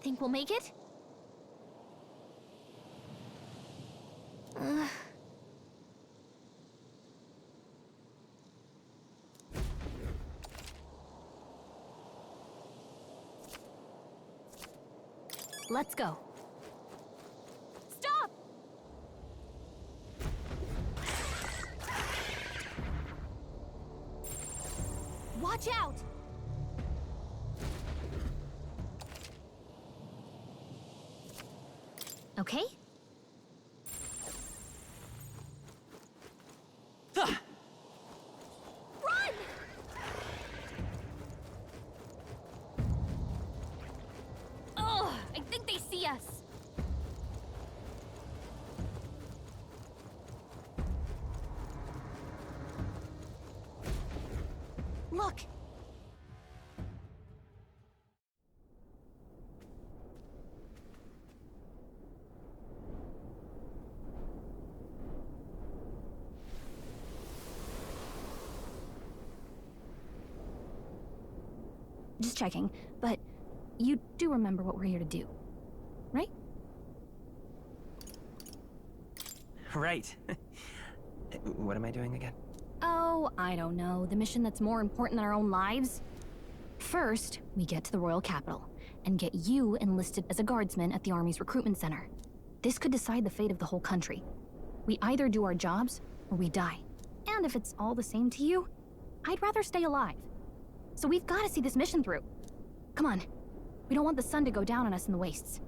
think we'll make it? Let's go. Stop! Watch out! Okay? Run! Ugh, I think they see us. Look! Just checking, but you do remember what we're here to do, right? Right. What am I doing again? Oh, I don't know. The mission that's more important than our own lives? First, we get to the royal capital and get you enlisted as a guardsman at the army's recruitment center. This could decide the fate of the whole country. We either do our jobs or we die. And if it's all the same to you, I'd rather stay alive. So we've got to see this mission through. Come on. We don't want the sun to go down on us in the wastes.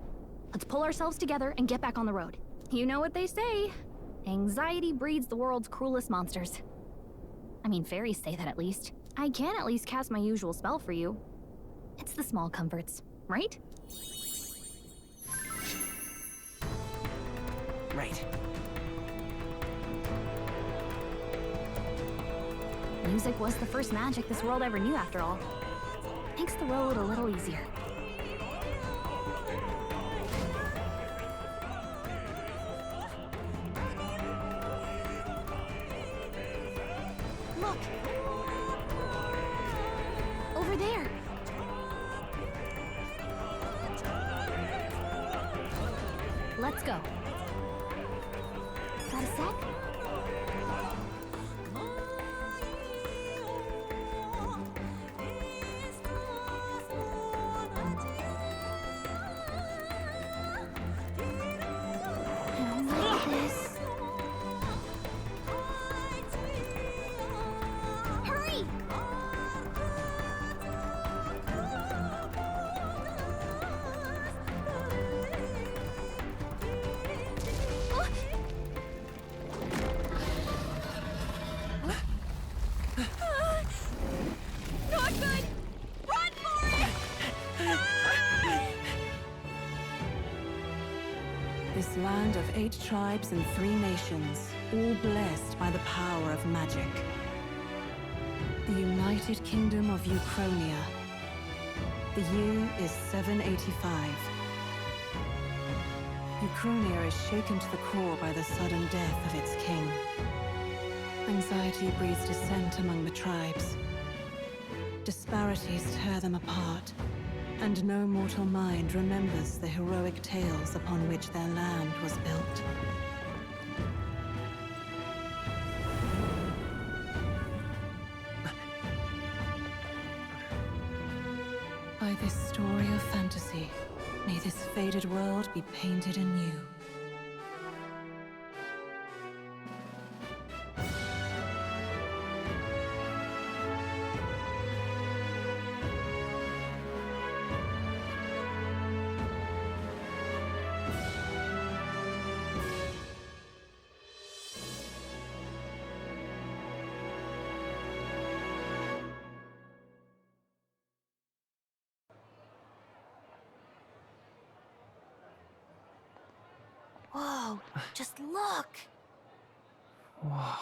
Let's pull ourselves together and get back on the road. You know what they say. Anxiety breeds the world's cruelest monsters. I mean, fairies say that at least. I can at least cast my usual spell for you. It's the small comforts, right? Right. Music was the first magic this world ever knew, after all. Makes the road a little easier. Look! Over there! Let's go. Got a sec? This land of 8 tribes and 3 nations, all blessed by the power of magic. The United Kingdom of Uchronia. The year is 785. Uchronia is shaken to the core by the sudden death of its king. Anxiety breeds dissent among the tribes. Disparities tear them apart. And no mortal mind remembers the heroic tales upon which their land was built. By this story of fantasy, may this faded world be painted anew. Whoa, just look! Whoa.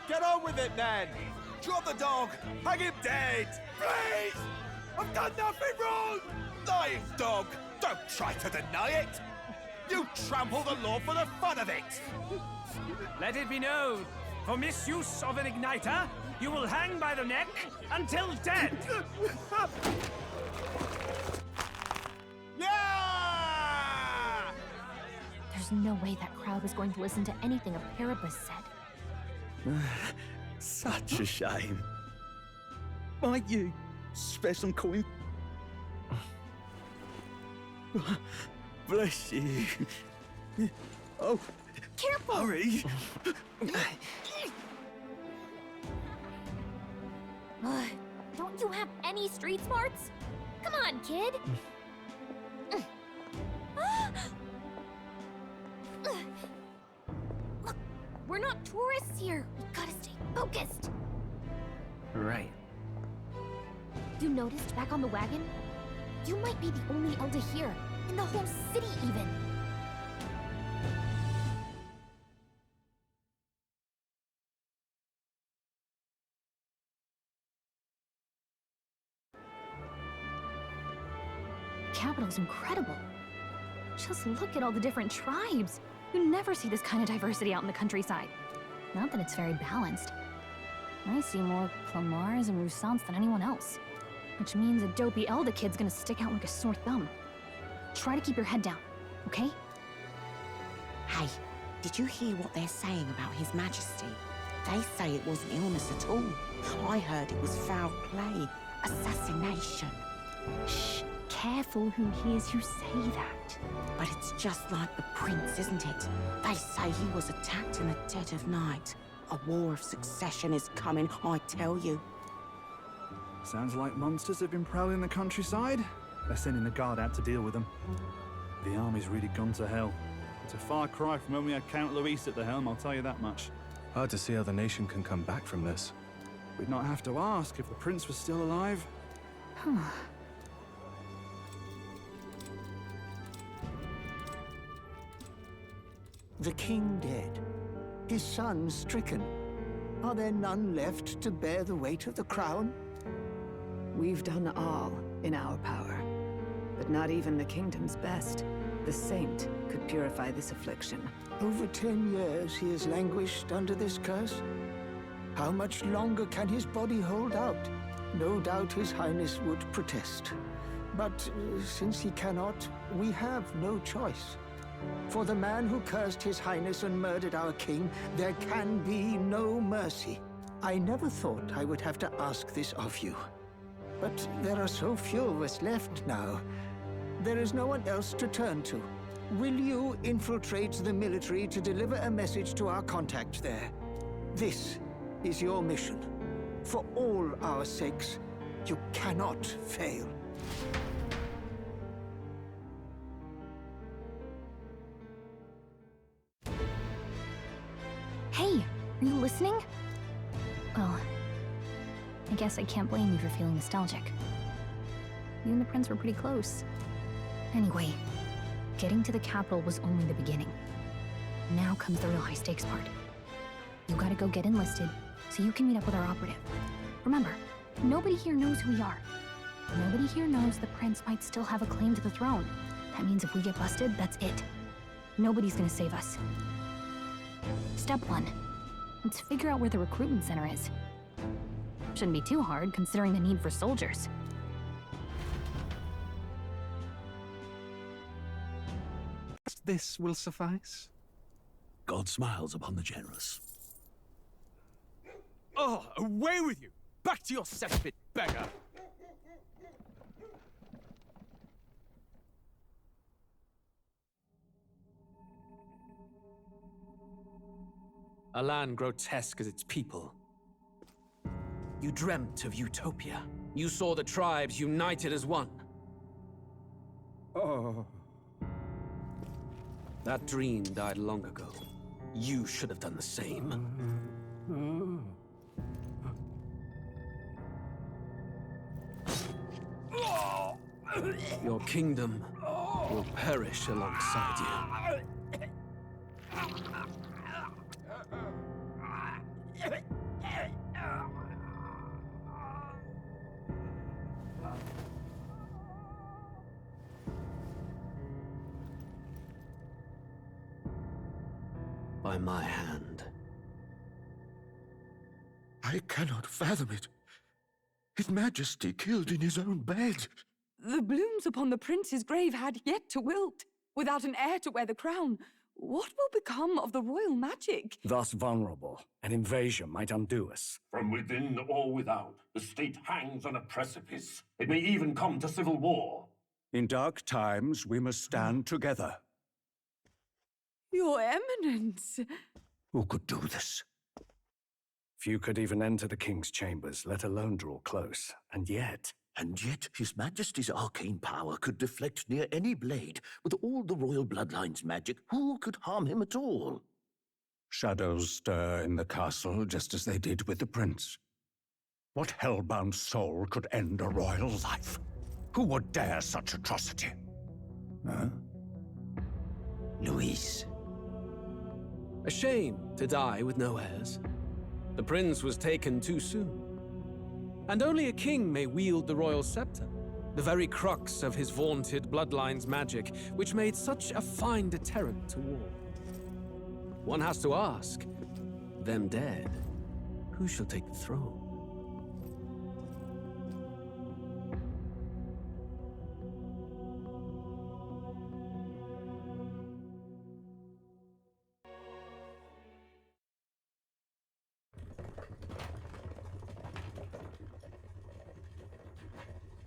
Get on with it, then! Drop the dog! Hang him dead! Please! I've done nothing wrong! Lying dog! Don't try to deny it! You trample the law for the fun of it! Let it be known, for misuse of an igniter, you will hang by the neck until dead! Yeah! There's no way that crowd was going to listen to anything a Paribus said. Such a shame. Might you spare some coin? Bless you. Oh, Careful! hurry. Don't you have any street smarts? Come on, kid! Look, we're not tourists here. We gotta stay focused. Right. You noticed back on the wagon? You might be the only Elder here, in the whole city even. Capital's incredible. Just look at all the different tribes. You never see this kind of diversity out in the countryside. Not that it's very balanced. I see more Clamars and Roussants than anyone else. Which means a dopey Elder kid's gonna stick out like a sore thumb. Try to keep your head down, okay? Hey, did you hear what they're saying about His Majesty? They say it wasn't illness at all. I heard it was foul play, assassination. Shh, careful who hears you say that. But it's just like the prince, isn't it? They say he was attacked in the dead of night. A war of succession is coming, I tell you. Sounds like monsters have been prowling the countryside. They're sending the guard out to deal with them. The army's really gone to hell. It's a far cry from when we had Count Luis at the helm, I'll tell you that much. Hard to see how the nation can come back from this. We'd not have to ask if the prince was still alive. The king dead, his son stricken. Are there none left to bear the weight of the crown? We've done all in our power, but not even the kingdom's best, the saint, could purify this affliction. Over 10 years he has languished under this curse. How much longer can his body hold out? No doubt his highness would protest. But since he cannot, we have no choice. For the man who cursed his highness and murdered our king, there can be no mercy. I never thought I would have to ask this of you. But there are so few of us left now. There is no one else to turn to. Will you infiltrate the military to deliver a message to our contact there? This is your mission. For all our sakes, you cannot fail. Hey, are you listening? Well, I guess I can't blame you for feeling nostalgic. You and the prince were pretty close. Anyway, getting to the capital was only the beginning. Now comes the real high-stakes part. You gotta go get enlisted, so you can meet up with our operative. Remember, nobody here knows who we are. Nobody here knows the prince might still have a claim to the throne. That means if we get busted, that's it. Nobody's gonna save us. Step 1. Let's figure out where the recruitment center is. Shouldn't be too hard, considering the need for soldiers. This will suffice? God smiles upon the generous. Oh, away with you! Back to your cesspit, beggar! A land grotesque as its people. You dreamt of utopia. You saw the tribes united as one. Oh. That dream died long ago. You should have done the same. Your kingdom will perish alongside you. by my hand. I cannot fathom it. His Majesty killed in his own bed. The blooms upon the prince's grave had yet to wilt. Without an heir to wear the crown, what will become of the royal magic? Thus vulnerable, an invasion might undo us. From within or without, the state hangs on a precipice. It may even come to civil war. In dark times, we must stand together. Your Eminence! Who could do this? Few could even enter the king's chambers, let alone draw close. And yet His Majesty's arcane power could deflect near any blade. With all the royal bloodline's magic, who could harm him at all? shadows stir in the castle just as they did with the prince. What hellbound soul could end a royal life? Who would dare such atrocity? Huh? Luis. A shame to die with no heirs. The prince was taken too soon. And only a king may wield the royal scepter, the very crux of his vaunted bloodline's magic, which made such a fine deterrent to war. One has to ask, them dead, who shall take the throne?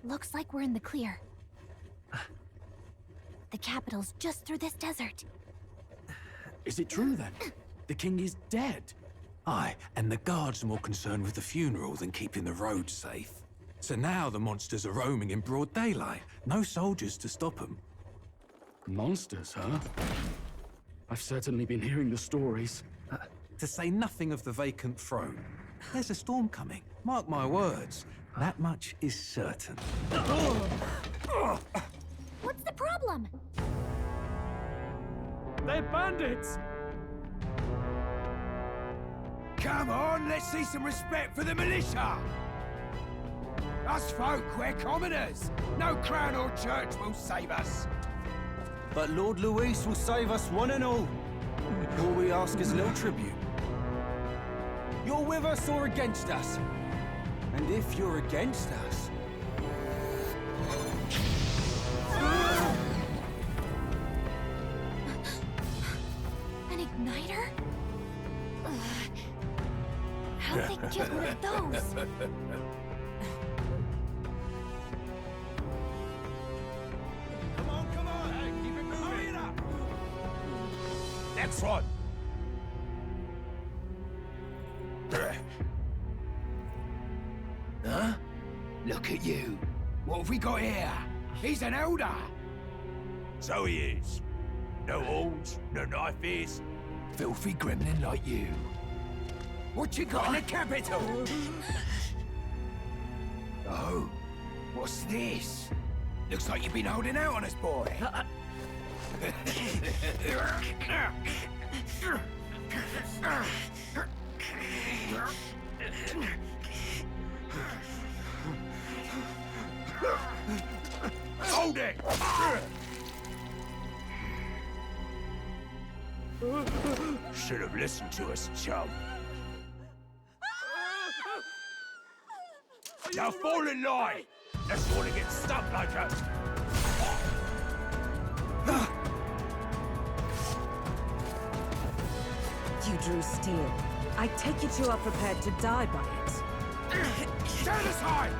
Looks like we're in the clear. The capital's just through this desert. Is it true then? The king is dead? Aye, and the guards are more concerned with the funeral than keeping the roads safe. So now the monsters are roaming in broad daylight. No soldiers to stop them. Monsters, huh? I've certainly been hearing the stories. To say nothing of the vacant throne. There's a storm coming, mark my words. That much is certain. What's the problem? They're bandits! Come on, let's see some respect for the militia! Us folk, we're commoners. No crown or church will save us. But Lord Luis will save us one and all. All we ask is a little tribute. You're with us or against us? And if you're against us... An igniter? How'd they get rid of those? Come on, hey, keep it moving. Hurry it up. Next one. Huh? Look at you. What have we got here? He's an elder. So he is. No horns, no knifes. Filthy gremlin like you. What you got in the capital? Oh, what's this? Looks like you've been holding out on us, boy. Hold it! Should have listened to us, chum. Now fall in line! Let's want to get stuck like us. You drew steel. I take it you are prepared to die by it. Stand aside!